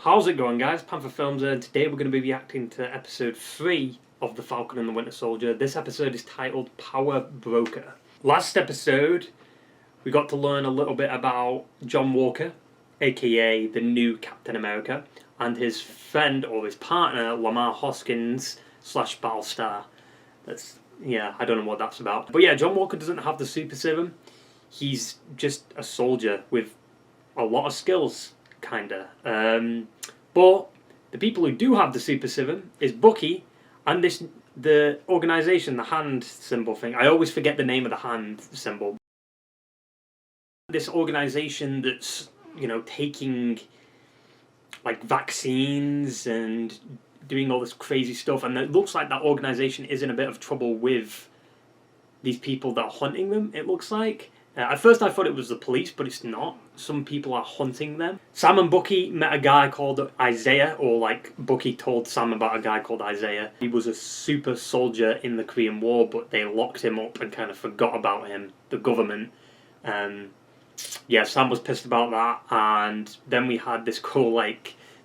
How's it going, guys? Panther Films here, and today we're going to be reacting to episode 3 of The Falcon and the Winter Soldier. This episode is titled Power Broker. Last episode, we got to learn a little bit about John Walker, aka the new Captain America, and his friend or his partner, Lamar Hoskins / Battlestar. I don't know what that's about. But yeah, John Walker doesn't have the Super Serum. He's just a soldier with a lot of skills. Kinda. But the people who do have the Super Serum is Bucky and the organisation, the hand symbol thing. I always forget the name of the hand symbol. This organisation that's, taking like vaccines and doing all this crazy stuff, and it looks like that organisation is in a bit of trouble with these people that are hunting them, it looks like. At first I thought it was the police, but it's not. Some people are hunting them. Sam and Bucky met a guy called Isaiah, or like Bucky told Sam about a guy called Isaiah. He was a super soldier in the Korean War, but they locked him up and kind of forgot about him, the government. Yeah, Sam was pissed about that, and then we had this cool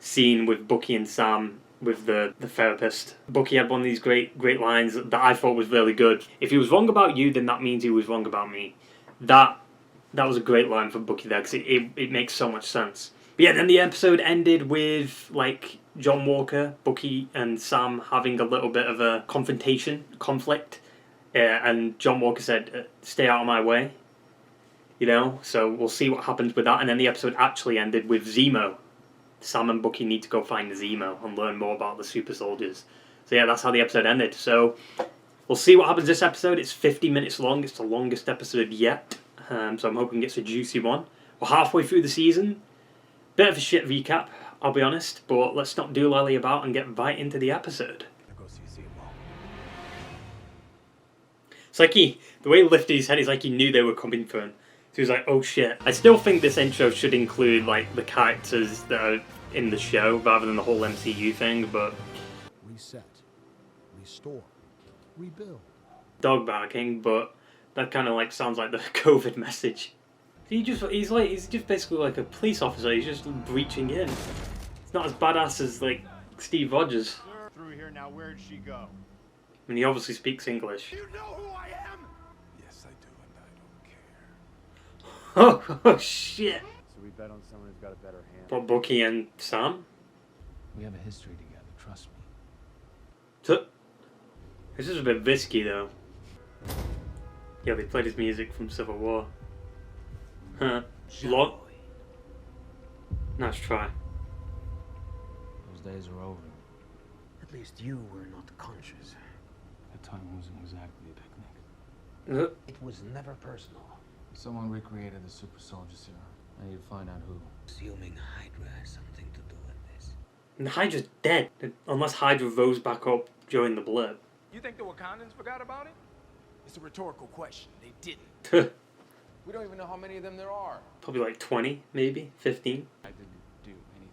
scene with Bucky and Sam with the therapist. Bucky had one of these great lines that I thought was really good. If he was wrong about you, then that means he was wrong about me. That was a great line from Bucky there, because it makes so much sense. But yeah, then the episode ended with John Walker, Bucky and Sam having a little bit of a conflict, and John Walker said, "Stay out of my way." So we'll see what happens with that. And then the episode actually ended with Zemo. Sam and Bucky need to go find Zemo and learn more about the super soldiers. So yeah, that's how the episode ended. So we'll see what happens this episode. It's 50 minutes long. It's the longest episode yet. So I'm hoping it's a juicy one. We're halfway through the season. Bit of a shit recap, I'll be honest. But let's not do lolly about and get right into the episode. It's like the way he lifted his head is like he knew they were coming for him. So he was like, oh shit. I still think this intro should include the characters that are in the show rather than the whole MCU thing, but... Reset. Restore. Rebuild. Dog barking, but that kind of sounds like the COVID message. He's just basically like a police officer. He's just breaching in. It's not as badass as Steve Rogers. Through here now. Where'd she go? I mean, he obviously speaks English. You know who I am? Yes, I do, and I don't care. Oh shit! So we bet on someone who's got a better hand. What, Bucky and Sam? We have a history together. Trust me. So, this is a bit risky though. Yeah, they played his music from Civil War. Huh. Lot. Nice try. Those days are over. At least you were not conscious. That time wasn't exactly a picnic. It was never personal. Someone recreated the Super Soldier Serum. I need to find out who. Assuming Hydra has something to do with this. And Hydra's dead, unless Hydra rose back up during the blip. You think the Wakandans forgot about it? It's a rhetorical question. They didn't. We don't even know how many of them there are. Probably 20, maybe 15. I didn't do anything.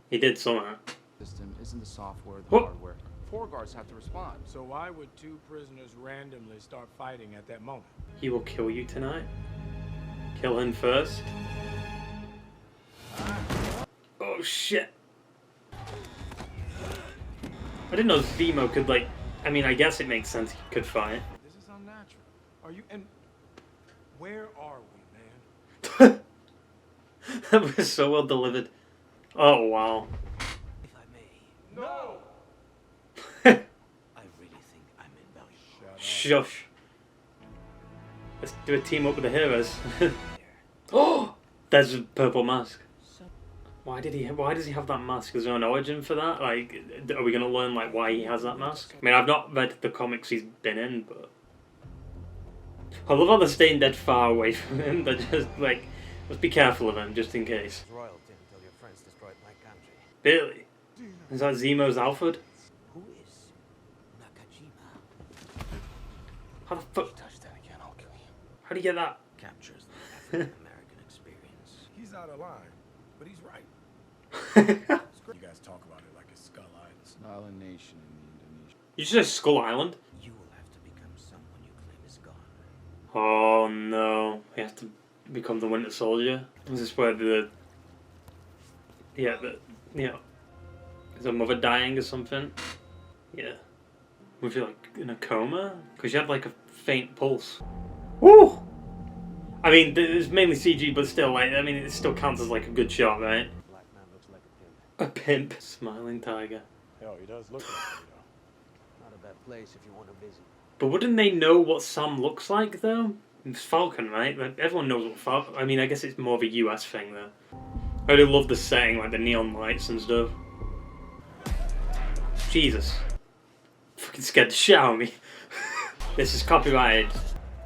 He did somehow. System isn't the software, the What? hardware. Four guards have to respond. So why would two prisoners randomly start fighting at that moment? He will kill you tonight. Kill him first. Oh shit. I didn't know Zemo could I mean, I guess it makes sense he could fight. This is unnatural. Are you and where are we, man? That was so well delivered. Oh wow. If I may, No! I really think I'm invaluable. Shush. Let's do a team up with the heroes. Oh! There's a purple mask. Why does he have that mask? Is there an origin for that? Are we gonna learn why he has that mask? I mean, I've not read the comics he's been in, but I love how they're staying dead far away from him. They're just let's be careful of him just in case. Royalty until your friends destroyed my country. Really? Is that Zemo's Alfred? Who is Nakajima? How the fuck? Touch that again, I'll kill you. How do you get that? Captures the African American experience. He's out of line, but he's right. You guys talk about it like it's Skull Island. Island nation in Indonesia. You just say Skull Island? You will have to become someone you claim is gone. Oh no. He has to become the Winter Soldier? Is this where the Yeah. Is her mother dying or something? Yeah. Was she like in a coma? Because she had like a faint pulse. Woo! I mean, it was mainly CG, but still, like, I mean, it still counts as like a good shot, right? Black man looks like a pimp. A pimp. Smiling tiger. Hell, he does look like it, though. Not a bad place if you want to visit. But wouldn't they know what Sam looks like, though? It's Falcon, right? Like, everyone knows what Falcon... I mean, I guess it's more of a US thing, though. I really love the setting, like the neon lights and stuff. Jesus. Fucking scared the shit out of me. This is copyrighted.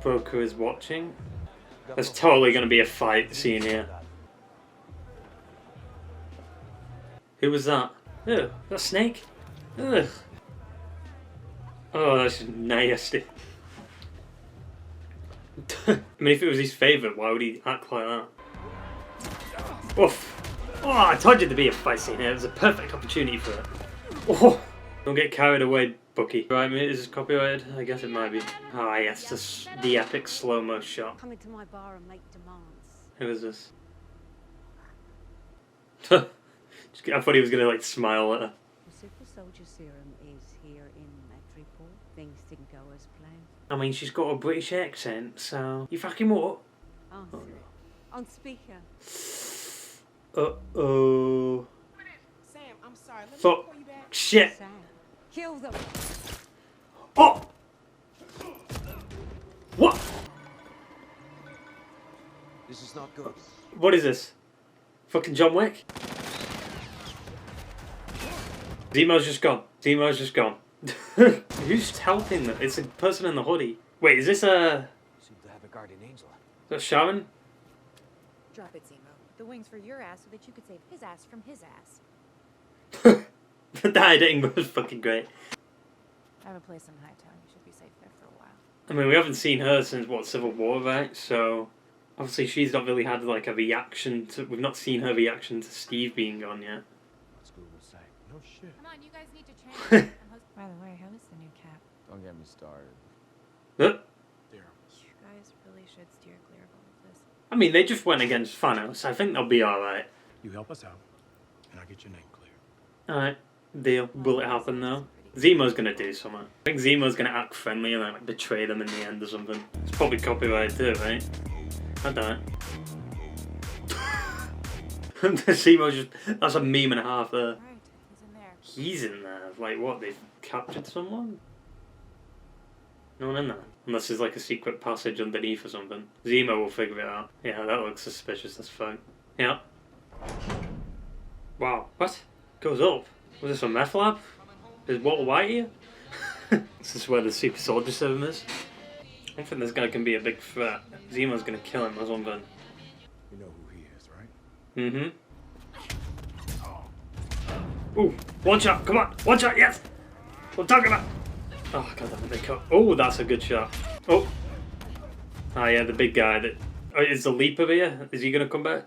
Broker is watching. There's totally going to be a fight scene here. Who was that? Ugh, that snake? Ugh. Oh, that's just nasty. I mean, if it was his favourite, why would he act like that? Oof. Oh, I told you there'd be a fight scene here. It was a perfect opportunity for it. Oh, don't get carried away, Bucky. Right, mate, is this copyrighted? I guess it might be. Ah, yes, the epic slow-mo shot. Come into my bar and make demands. Who is this? I thought he was gonna like smile at her. The Super Soldier Serum is here in Madripoor. Things didn't go as planned. I mean, she's got a British accent, so... You fucking what? Answer it. On speaker. Uh-oh. Sam, I'm sorry. Let me Fuck. call you back. Shit. Sam. Kill them. Oh! What? This is not good. What is this? Fucking John Wick? Zemo's just gone. Zemo's just gone. Who's helping them? It's a person in the hoodie. Wait, is this a... Seem to have a guardian angel. Is that Sharon? Drop it, Zemo. The wings for your ass so that you could save his ass from his ass. The editing was fucking great. I have a place in Hightown. You should be safe there for a while. I mean, we haven't seen her since, what, Civil War, right? So, obviously she's not really had, like, a reaction to... We've not seen her reaction to Steve being gone yet. What's Google say? No shit. Come on, you guys need to change. By the way, how is the new cap? Don't get me started. Huh? There. You guys really should steer clear of all of this. I mean, they just went against Thanos. I think they'll be alright. You help us out, and I'll get your name clear. Alright, deal. Will it happen though? Zemo's gonna do something. I think Zemo's gonna act friendly and then like betray them in the end or something. It's probably copyrighted too, right? I don't know. Zemo's just... That's a meme and a half there. Right, he's in there. He's in there. Like what? They've captured someone? No one in there. Unless there's like a secret passage underneath or something. Zemo will figure it out. Yeah, that looks suspicious as fuck. Yeah. Wow. What? Goes up? Was this a meth lab? Is Walter White here? This is where the Super Soldier Serum is. I don't think this guy can be a big threat. Zemo's gonna kill him or something. You know who he is, right? Mm-hmm. Ooh, one shot, come on, one shot, yes! What I'm talking about! Oh, god damn it, they cut. Oh, that's a good shot. Oh. Ah, yeah, the big guy that... Oh, is the Leaper here? Is he gonna come back?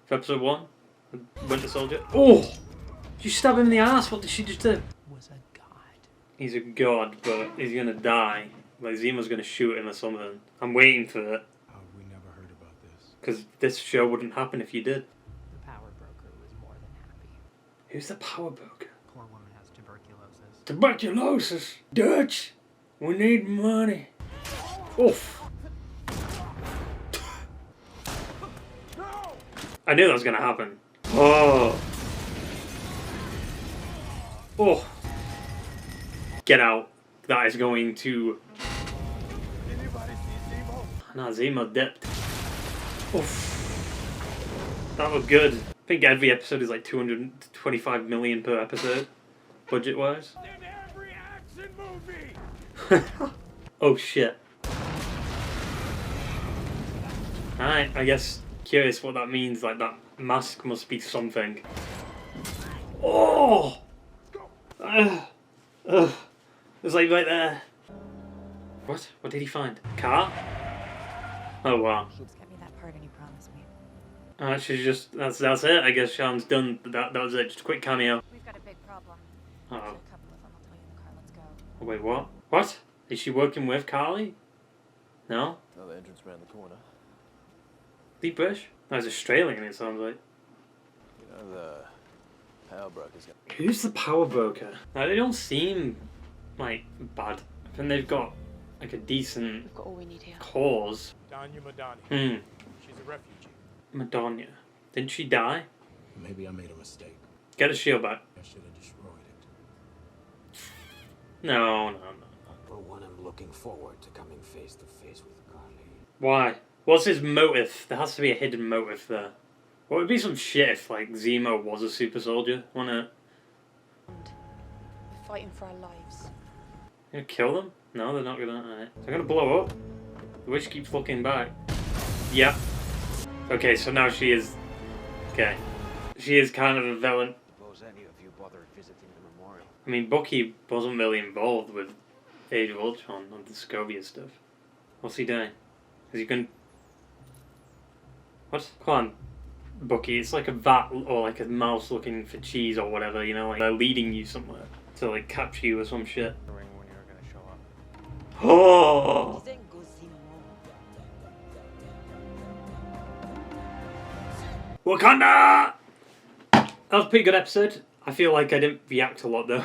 For episode 1? Winter Soldier? Oh! Did you stab him in the ass? What did she just do? Was a god. He's a god, but he's gonna die. Like, Zemo's gonna shoot him or something. I'm waiting for it. Oh, we never heard about this. Because this show wouldn't happen if you did. The power broker was more than happy. Who's the power broker? Poor woman has tuberculosis. Tuberculosis! Dutch! We need money. Oof. I knew that was gonna happen. Oh. Oh. Get out. That is going to... Anybody see Zemo? Nah, Zemo dipped. Oof. That was good. I think every episode is like 225 million per episode, budget-wise. In every action movie! Oh shit. Alright, I guess curious what that means. Like, that mask must be something. Oh! It was like right there. What? What did he find? Car? Oh wow. Just get me that part and you promised me. She's just... That's it. I guess Sean's done. That was it. Just a quick cameo. We've got a big problem. Uh-oh. A couple of them. I'll tell you in the car. Let's go. Oh, wait, what? What? Is she working with Carly? No? Now the entrance around the corner. Deep British? No, it's Australian, it sounds like. You know the Power broker's got. Who's the power broker? Now, they don't seem like bad. I think they've got like a decent We've got all we need here. cause. Danya Madani. Hmm. She's a refugee. Madonna. Didn't she die? Maybe I made a mistake. Get a shield back. I should have destroyed it. No. For one, I'm looking forward to coming face to face with Carly. Why? What's his motive? There has to be a hidden motive there. What would be some shit if, like, Zemo was a super soldier, wouldn't it? We're fighting for our lives. You gonna kill them? No, they're not gonna. Alright. They're gonna blow up. The witch keeps looking back. Yeah. Okay, so now she is. Okay. She is kind of a villain. Suppose any of you bothered visiting the memorial. I mean, Bucky wasn't really involved with Age of Ultron and the Sokovia stuff. What's he doing? Is he going? What? Come on, Bucky. It's like a vat or like a mouse looking for cheese or whatever. You know, like they're leading you somewhere to like capture you or some shit. When you were gonna show up. Oh! Wakanda! That was a pretty good episode. I feel like I didn't react a lot though.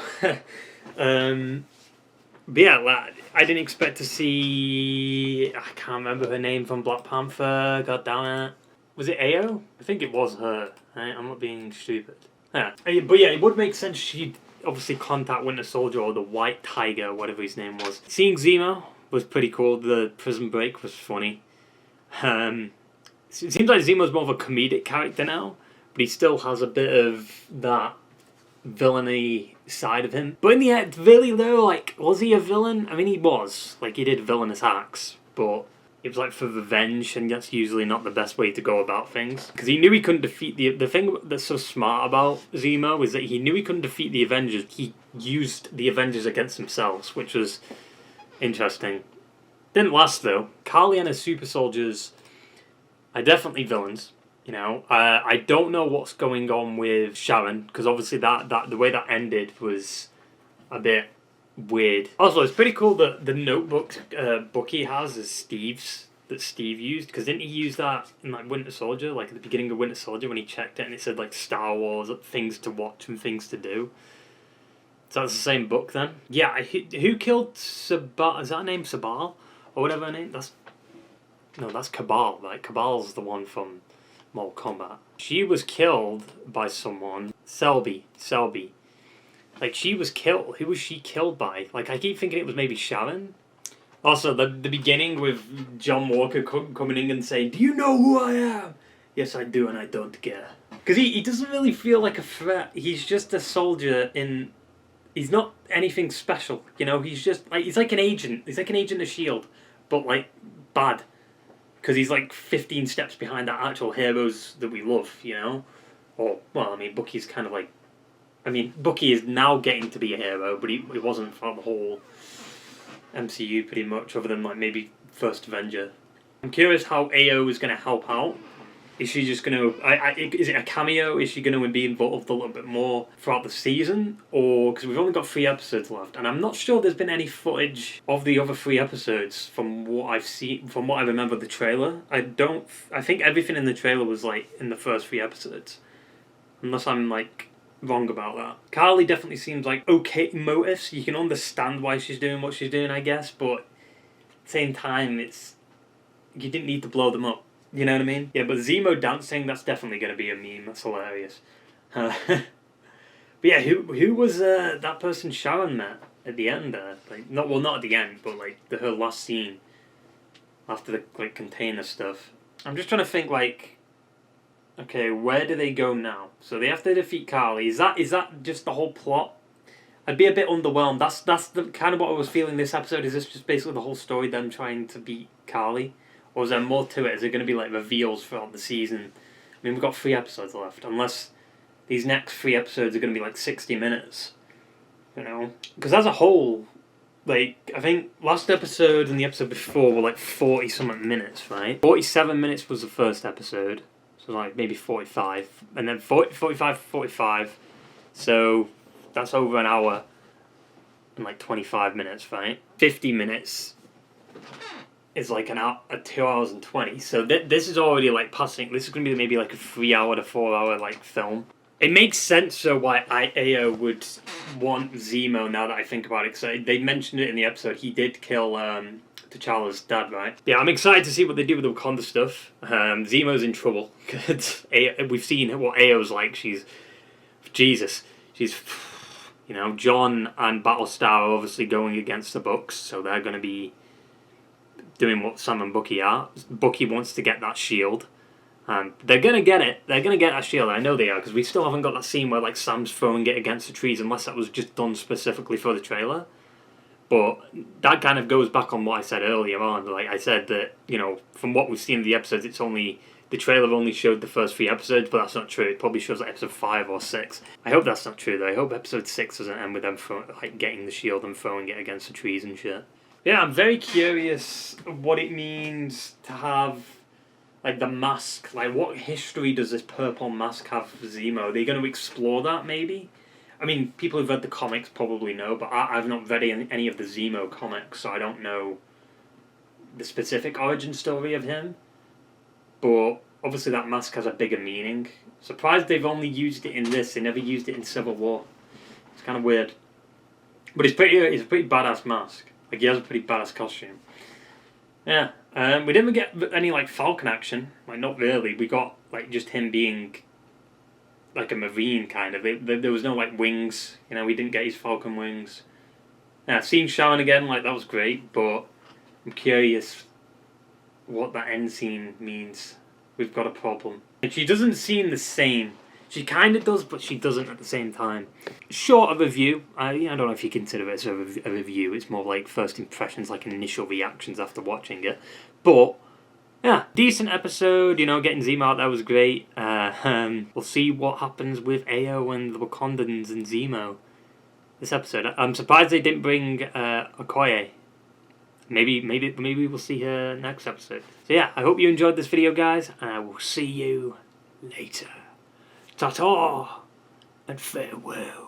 But yeah, I didn't expect to see. I can't remember her name from Black Panther. God damn it. Was it Ao? I think it was her. Right? I'm not being stupid. Yeah. But yeah, it would make sense she'd obviously contact Winter Soldier or the White Tiger, whatever his name was. Seeing Zemo was pretty cool. The prison break was funny. It seems like Zemo's more of a comedic character now, but he still has a bit of that villainy side of him. But in the end, really though, like, was he a villain? I mean, he was. Like, he did villainous acts, but it was like for revenge, and that's usually not the best way to go about things. Because he knew he couldn't defeat the thing that's so smart about Zemo is that he knew he couldn't defeat the Avengers. He used the Avengers against themselves, which was interesting. Didn't last though. Carly and her super soldiers are definitely villains. You know, I don't know what's going on with Sharon, because obviously that the way that ended was a bit weird. Also, it's pretty cool that the notebook Bucky has is Steve's, that Steve used, because didn't he use that in like Winter Soldier, like at the beginning of Winter Soldier when he checked it and it said like Star Wars, things to watch and things to do. So that's the same book then. Yeah, who killed Sabal? Is that her name Sabal? Or whatever her name? That's Cabal, right? Cabal's the one from Mortal Kombat. She was killed by someone. Selby. Like, she was killed. Who was she killed by? Like, I keep thinking it was maybe Sharon. Also, the beginning with John Walker coming in and saying, "Do you know who I am?" "Yes, I do, and I don't care." Because he doesn't really feel like a threat. He's just a soldier in... He's not anything special, you know? He's just... like he's like an agent. He's like an agent of S.H.I.E.L.D., but, like, bad. Because he's like 15 steps behind our actual heroes that we love, you know? Or, well, I mean, Bucky's kind of like... I mean, Bucky is now getting to be a hero, but he wasn't for the whole MCU pretty much, other than like maybe First Avenger. I'm curious how AO is going to help out. Is she just going to... is it a cameo? Is she going to be involved a little bit more throughout the season? Or... because we've only got 3 episodes left. And I'm not sure there's been any footage of the other 3 episodes from what I've seen... from what I remember the trailer. I think everything in the trailer was like in the first 3 episodes. Unless I'm like wrong about that. Carly definitely seems like okay motives. You can understand why she's doing what she's doing, I guess. But at the same time, it's... you didn't need to blow them up. You know what I mean? Yeah, but Zemo dancing, that's definitely going to be a meme. That's hilarious. But yeah, who was that person Sharon met at the end there? Like, not at the end, but like her last scene after the like container stuff. I'm just trying to think like, okay, where do they go now? So they have to defeat Carly. Is that just the whole plot? I'd be a bit underwhelmed. That's the kind of what I was feeling this episode. Is this just basically the whole story, them trying to beat Carly? Or is there more to it? Is it going to be like reveals throughout the season? I mean, we've got 3 episodes left. Unless these next 3 episodes are going to be like 60 minutes. You know? Because as a whole, like, I think last episode and the episode before were like 40-something minutes, right? 47 minutes was the first episode. So like maybe 45. And then 45. So that's over an hour and like 25 minutes, right? 50 minutes is like 2 hours and 20. So this is already like passing. This is going to be maybe like a 3 hour to 4 hour like film. It makes sense though why Ao would want Zemo now that I think about it, because they mentioned it in the episode. He did kill T'Challa's dad, right? Yeah, I'm excited to see what they do with the Wakanda stuff. Zemo's in trouble. We've seen what Ao's like. She's... You know, John and Battlestar are obviously going against the Bucks, so they're going to be doing what Sam and Bucky are. Bucky wants to get that shield. And they're going to get it. They're going to get that shield. I know they are, because we still haven't got that scene where like Sam's throwing it against the trees, unless that was just done specifically for the trailer. But that kind of goes back on what I said earlier on. Like I said that, you know, from what we've seen in the episodes, it's only... The trailer only showed the first 3 episodes, but that's not true. It probably shows like episode 5 or 6. I hope that's not true though. I hope episode 6 doesn't end with them like getting the shield and throwing it against the trees and shit. Yeah, I'm very curious what it means to have like the mask. Like, what history does this purple mask have for Zemo? Are they going to explore that maybe? I mean, people who've read the comics probably know, but I've not read any of the Zemo comics, so I don't know the specific origin story of him. But obviously that mask has a bigger meaning. Surprised they've only used it in this. They never used it in Civil War. It's kind of weird. But it's a pretty badass mask. Like, he has a pretty badass costume. Yeah. We didn't get any like Falcon action. Like, not really. We got like just him being like a Marine kind of. There was no like wings. You know, we didn't get his Falcon wings. Yeah, seeing Sharon again, like, that was great. But I'm curious what that end scene means. We've got a problem. And she doesn't seem the same. She kind of does, but she doesn't at the same time. Short of a review. I don't know if you consider it as a review. It's more like first impressions, like initial reactions after watching it. But yeah, decent episode. You know, getting Zemo out there was great. We'll see what happens with Ao and the Wakandans and Zemo this episode. I'm surprised they didn't bring Okoye. Maybe we'll see her next episode. So yeah, I hope you enjoyed this video, guys, and I will see you later. Ta-ta and farewell.